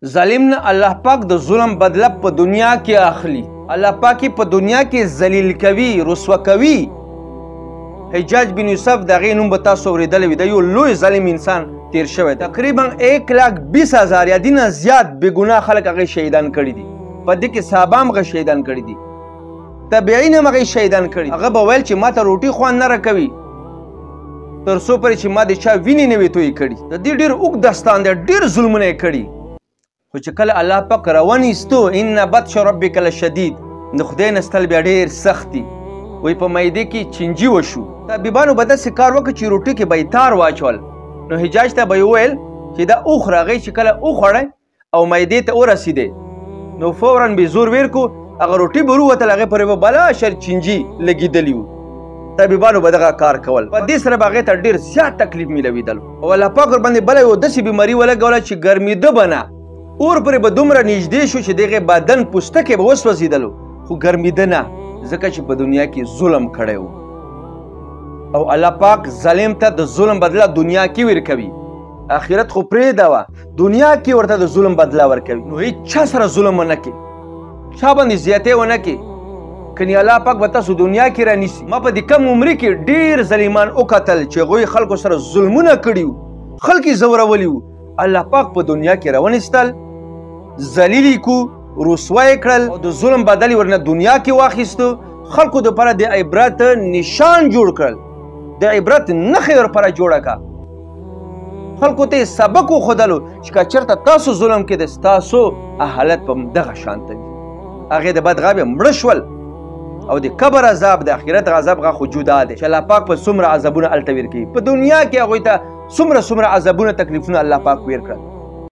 ظالم نه الله پاک د ظلم بدله په دنیا کې اخلي. الله پاک په دنیا کې ذلیل کوي، رسوا کوي. حجاج بن یوسف دغه نوم به تاسو اورېدلی وي. د یو لوی ظالم انسان تیر شوی. تقریبا 1,20,000 یا دینه زیات بې ګناه خلک هغه شهیدان کړي دي. په دې کې صحابه هم هغه شهیدان کړي دي، تابعین هم هغه شهیدان کړي. هغه به ویل چې ما ته روټي خوند نه راکوي تر څو پورې چې ما د چا وینې نه وي تویې کړي. د دې ډېر اوږد داستان دی، ډېر ظلمونه یې کړي. خو چې کله الله پاک راونیستو ان بطش ربک لشدید، د خدای نستل بیا ډېر سخت دي. وایي په معدې کې چینجي وشو. طبیبانو به داسې کار وکړ چې روټي کې به یې تار واچول. نو حجاج ته به یې وویل چې دا وخوره. هغې چې کله وخوړی او معدې ته ورسېدی نو فورا به زور ویر کو، هغه روټي به وروتل، هغې پورې به بلا شر چینجي لګېدلي وو. طبیبانو به دغه کار کول. په دې سره به هغې ته ډېر زیات تکلیف میلوېدل. او الله پاک ورباندې بله یو داسې بیماري ولګوله چې ګرمېده به نه، اور پرې به دومره نږدې شو چې د هغې بدن پوستکی به وسوځېدلو، خو ګرمېده نه، ځکه چې په دنیا کې ظلم کړی و. او الله پاک ظالم ته د ظلم بدله دنیا کې ورکوي. آخرت خو پرېږده وه، دنیا کې ورته د ظلم بدله ورکوي. نو هېڅ چا سره ظلم ونه کړي، چا باندې زیاتې ونه کړي. کنی الله پاک به تاسو دنیا کې رانیسي. ما په دې کم عمرې کې ډېر ظالمان وکتل چې هغوی خلکو سره ظلمونه کړي وو، خلک یې ځورولي وو. الله پاک په دنیا کې راونیستل، ذلیل یې کړو، رسوا یې کړل او د ظلم بدل یې ورنه دنیا کې واخیستو. خلکو دپاره د عبرت نشان جوړ کړل، د عبرت نښې یې ورپاره جوړه کړه. خلکو ته یې سبق وښودلو چې که چېرته تاسو ظلم کېدی ستاسو حالت په دغه شانته وي. هغې د بد غابې مړه شول او د قبر عذاب د آخرت عذاب هغه خو جدا دی چې الله پاک په څومره عذابونه هلته ورکوي. په دنیا کې هغوی ته څومره عذابونه تکلیفونه الله پاک ورکړل.